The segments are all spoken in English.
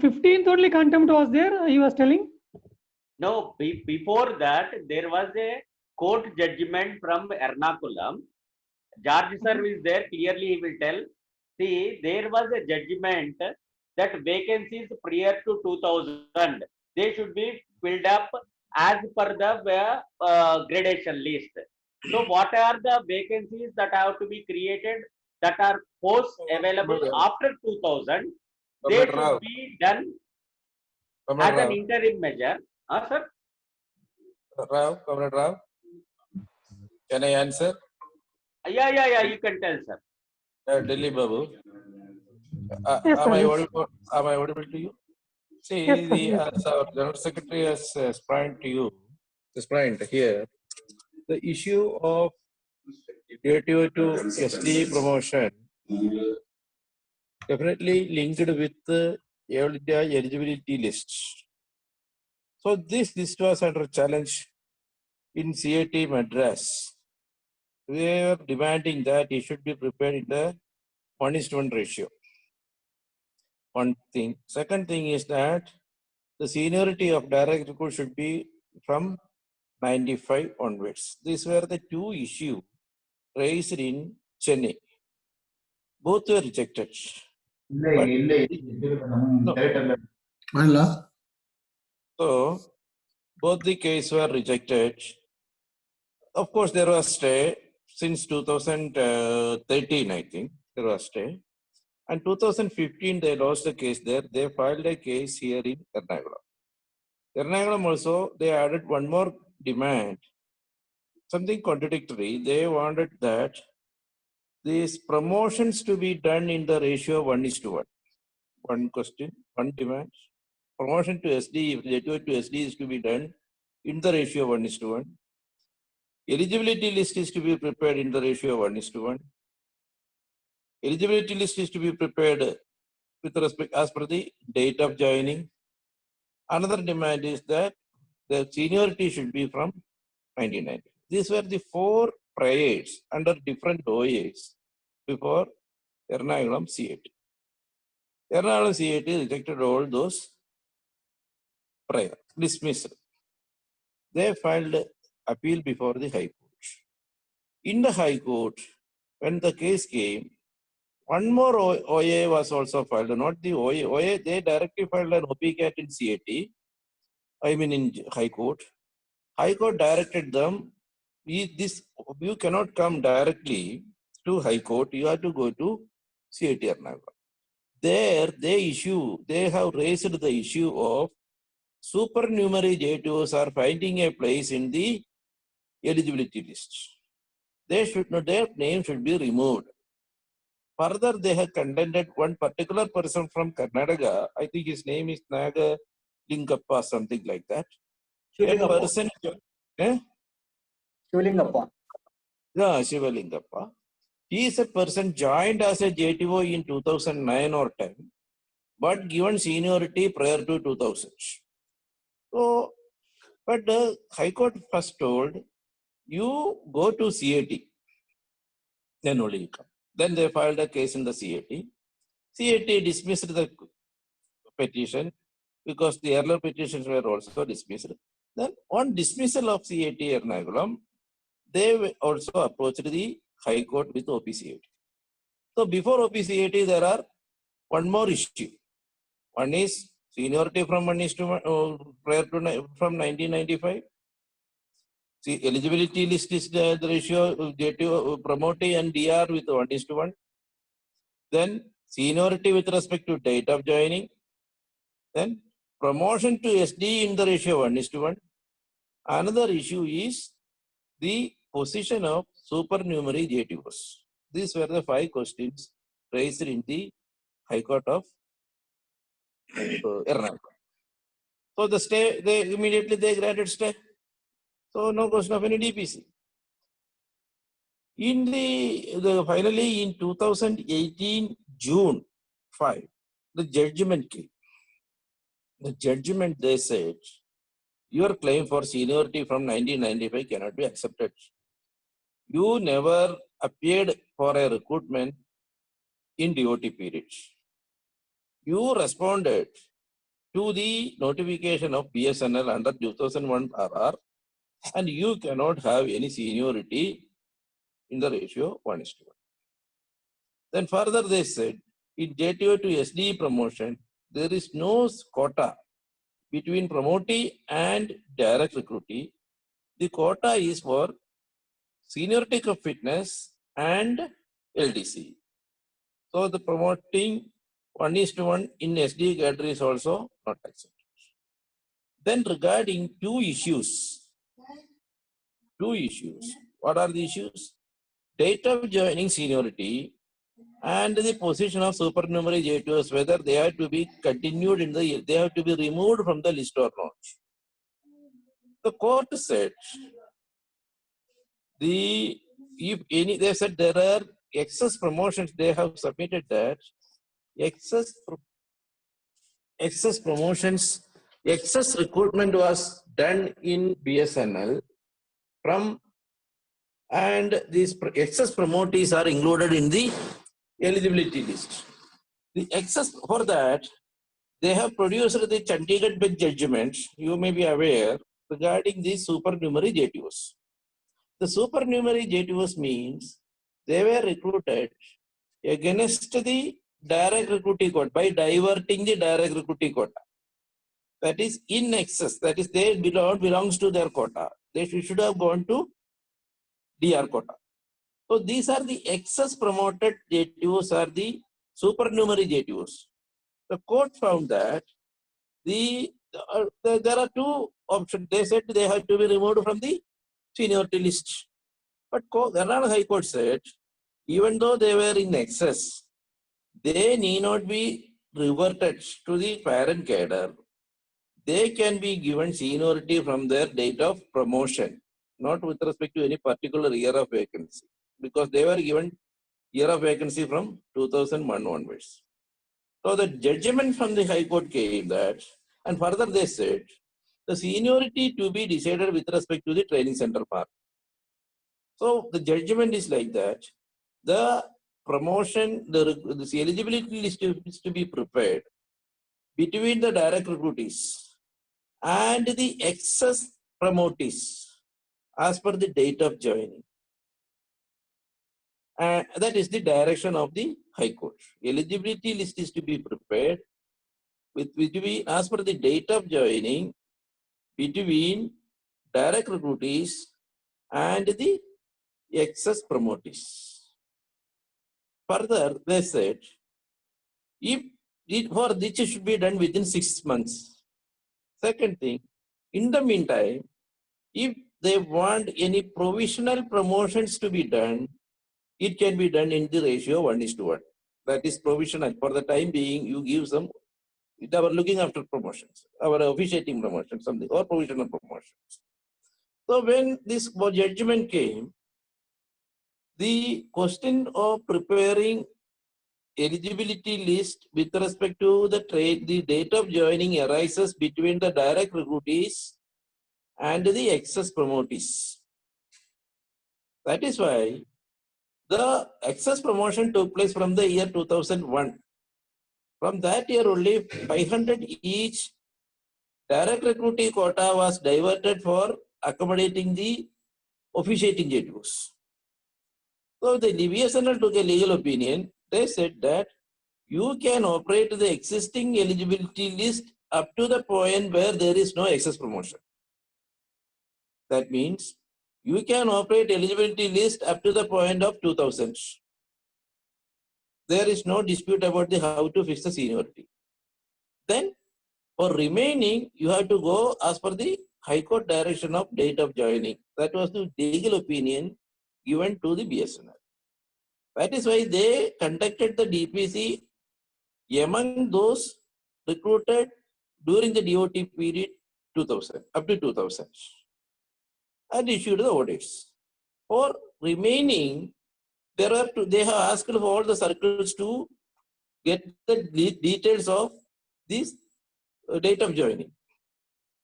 15th only contempt was there, he was telling? No, before that, there was a court judgment from Ernakulam. George sir is there, clearly he will tell. See, there was a judgment that vacancies prior to 2000, they should be filled up as per the gradation list. So what are the vacancies that have to be created that are posts available after 2000? They should be done as an interim measure. Sir? Comrade Rao, can I answer? Yeah, you can tell, sir. Delhi Babu. Yes, sir, yes. Am I audible to you? See, Yes, sir, yes. as our General Secretary has explained to you, explained here, the issue of DTO to SD promotion definitely linked with the eligibility lists. So this list was under challenge in CAT Madras. We were demanding that it should be prepared in the 1:1 ratio. One thing. Second thing is that the seniority of direct recruit should be from 95 onwards. These were the two issues raised in Chennai. Both were rejected. So both the cases were rejected. Of course, there was stay since 2013, I think there was stay. And 2015, they lost the case there. They filed a case here in Ernakulam. Ernakulam also, they added one more demand, something contradictory. They wanted that these promotions to be done in the ratio 1:1. One question, one demand. Promotion to SD, JTO to SD is to be done in the ratio 1:1. Eligibility list is to be prepared in the ratio 1:1. Eligibility list is to be prepared with respect as per the date of joining. Another demand is that the seniority should be from 1990. These were the four prayers under different OAs before Ernakulam CAT. Ernakulam CAT rejected all those prayers, dismissed. They filed appeal before the High Court. In the High Court, when the case came, one more OA was also filed, not the OA, they directly filed an OPCAT in CAT, I mean in High Court. High Court directed them, you cannot come directly to High Court, you have to go to CAT Ernakulam. There, they have raised the issue of supernumerary JTOs are finding a place in the eligibility list. They should not, their name should be removed. Further, they have contended one particular person from Karnataka, I think his name is Naga Lingappa, something like that. Shivlingappa. Person, Shivlingappa. Yeah, Shivalingappa. He is a person joined as a JTO in 2009 or 10, but given seniority prior to 2000. So, but the High Court first told, you go to CAT, then only you come. Then they filed a case in the CAT. CAT dismissed the petition because the earlier petitions were also dismissed. Then on dismissal of CAT Ernakulam, they also approached the High Court with OPCAT. So before OPCAT, there are one more issue. One is seniority from prior to from 1995. See, eligibility list is the ratio JTO promotee and DR with 1:1. Then seniority with respect to date of joining. Then promotion to SD in the ratio 1:1. Another issue is the position of supernumerary JTOs. These were the 5 questions raised in the High Court of Ernakulam. So the stay, they immediately granted stay. So no question of any DPC. In finally in 2018 June 5, the judgment came. The judgment, they said, your claim for seniority from 1995 cannot be accepted. You never appeared for a recruitment in DOT period. You responded to the notification of BSNL under 2001 RR, and you cannot have any seniority in the ratio 1:1. Then further they said, in JTO to SDE promotion, there is no quota between promotee and direct recruitee. The quota is for seniority of fitness and LDC. So the promoting 1:1 in SDE cadre is also not accepted. Then regarding two issues. What are the issues? Date of joining seniority and the position of supernumerary J2s, whether they have to be continued in the, they have to be removed from the list or not. The court said, they said there are excess promotions, they have submitted that excess promotions, excess recruitment was done in BSNL from, and these excess promotees are included in the eligibility list. The excess for that, they have produced the Chandigarh bench judgment, you may be aware, regarding the supernumerary J2s. The supernumerary J2s means they were recruited against the direct recruiting quota by diverting the direct recruiting quota. That is in excess, that is they belongs to their quota. They should have gone to DR quota. So these are the excess promoted J2s are the supernumerary J2s. The court found that there are two options. They said they have to be removed from the seniority list. But Karnataka High Court said, even though they were in excess, they need not be reverted to the parent cadre. They can be given seniority from their date of promotion, not with respect to any particular year of vacancy, because they were given year of vacancy from 2001 onwards. So the judgment from the High Court came that, and further they said, the seniority to be decided with respect to the training center part. So the judgment is like that. The promotion, the eligibility list is to be prepared between the direct recruitees and the excess promotees as per the date of joining. And that is the direction of the High Court. Eligibility list is to be prepared between as per the date of joining between direct recruitees and the excess promotees. Further, they said, if for this should be done within 6 months. Second thing, in the meantime, if they want any provisional promotions to be done, it can be done in the ratio 1:1. That is provisional. For the time being, you give some, our looking after promotions, our officiating promotions, something, or provisional promotions. So when this judgment came, the question of preparing eligibility list with respect to the date of joining arises between the direct recruitees and the excess promotees. That is why the excess promotion took place from the year 2001. From that year only 500 each direct recruitee quota was diverted for accommodating the officiating J2s. So the BSNL took a legal opinion. They said that you can operate the existing eligibility list up to the point where there is no excess promotion. That means you can operate eligibility list up to the point of 2000. There is no dispute about how to fix the seniority. Then for remaining, you have to go as per the High Court direction of date of joining. That was the legal opinion given to the BSNL. That is why they conducted the DPC among those recruited during the DOT period 2000, up to 2000, and issued the audits. For remaining, they have asked for all the circles to get the details of this date of joining.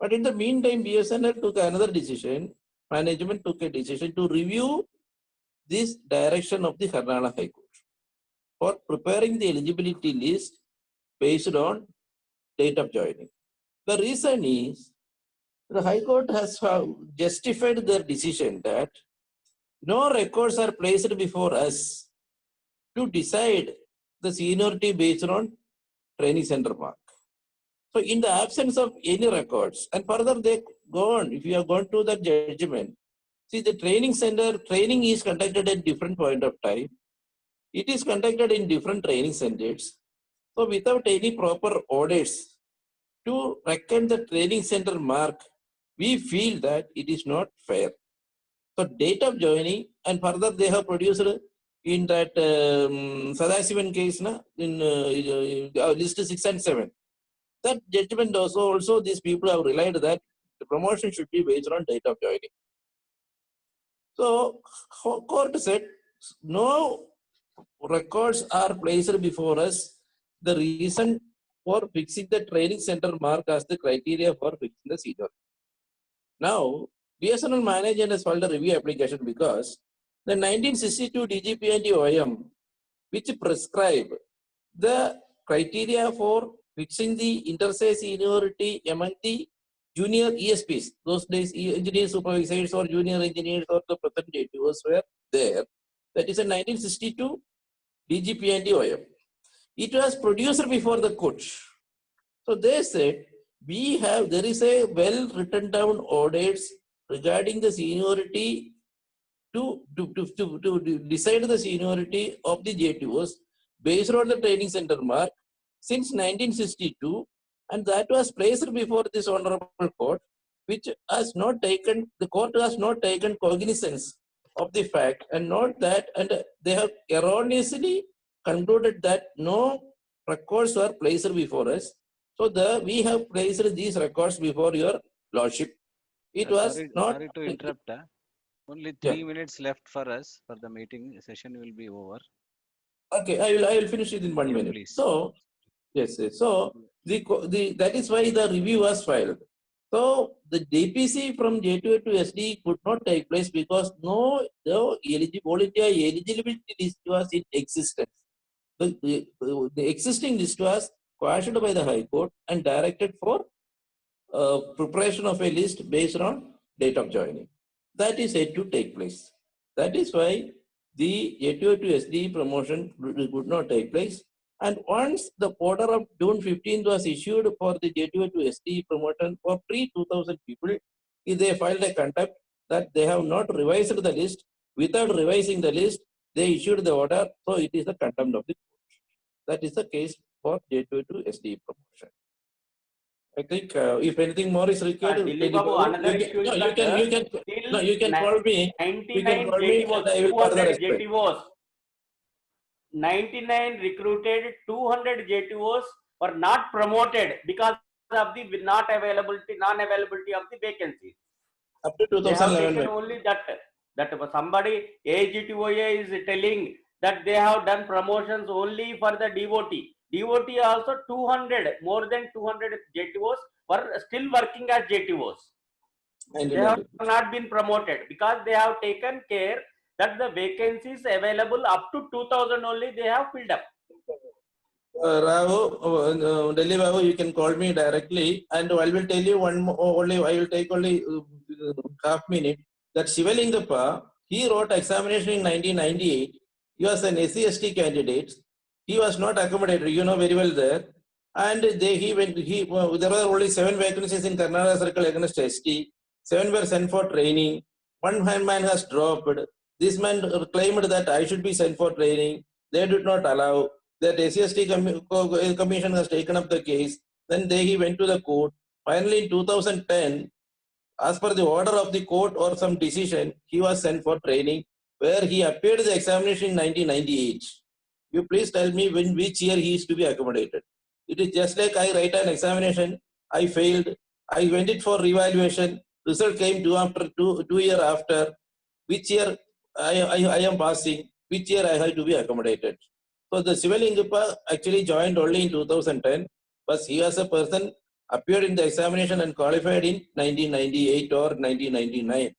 But in the meantime, BSNL took another decision, management took a decision to review this direction of the Karnataka High Court for preparing the eligibility list based on date of joining. The reason is the High Court has justified their decision that no records are placed before us to decide the seniority based on training center mark. So in the absence of any records, and further they go on, if you have gone to the judgment, see the training center, training is conducted at different point of time. It is conducted in different training centers. So without any proper orders to reckon the training center mark, we feel that it is not fair. So date of joining, and further they have produced in that Sadasivan case in list 6 and 7. That judgment also these people have relied that the promotion should be based on date of joining. So court said no records are placed before us. The reason for fixing the training center mark as the criteria for fixing the seniority. Now, BSNL management has filed a review application because the 1962 DGP and OM, which prescribe the criteria for fixing the inter-se seniority among the junior ESPs, those days engineer supervisors or junior engineers or the present JTOs were there. That is a 1962 DGP and OM. It was produced before the court. So they said, there is a well written down orders regarding the seniority to decide the seniority of the JTOs based on the training center mark since 1962, and that was placed before this honorable court, which has not taken, the court has not taken cognizance of the fact, and not that, and they have erroneously concluded that no records were placed before us. So we have placed these records before your lordship. It was not. Sorry to interrupt. Only 3 minutes left for us for the meeting. Session will be over. Okay, I will finish it in 1 minute. Please. So yes. So that is why the review was filed. So the DPC from J2A to SD could not take place because no eligibility list was in existence. The existing list was quashed by the High Court and directed for preparation of a list based on date of joining. That is yet to take place. That is why the J2A to SD promotion could not take place. And once the order of June 15th was issued for the J2A to SD promotion for 3,000 people, they filed a contempt that they have not revised the list. Without revising the list, they issued the order. So it is the contempt of the court. That is the case for J2A to SD promotion. I think if anything more is required, you can call me. 99 JTOs. 99 recruited, 200 JTOs were not promoted because of the non-availability of the vacancies. Up to 2011. Only that somebody AGTOA is telling that they have done promotions only for the DOT. DOT also 200, more than 200 JTOs were still working as JTOs. They have not been promoted because they have taken care that the vacancies available up to 2000 only they have filled up. Rao, Delhi Babu, you can call me directly, and I will tell you one more, I will take only half minute. That Shivalingappa, he wrote examination in 1998. He was an SC/ST candidate. He was not accommodated, you know very well there. And there were only 7 vacancies in Karnataka Circle against ST. 7 were sent for training. One man has dropped. This man claimed that I should be sent for training. They did not allow. That SC/ST commission has taken up the case. Then he went to the court. Finally, in 2010, as per the order of the court or some decision, he was sent for training, where he appeared the examination in 1998. You please tell me which year he is to be accommodated. It is just like I write an examination, I failed, I went it for revaluation, result came 2 years after, which year I am passing, which year I have to be accommodated. So the Shivalingappa actually joined only in 2010, but he was a person appeared in the examination and qualified in 1998 or 1999.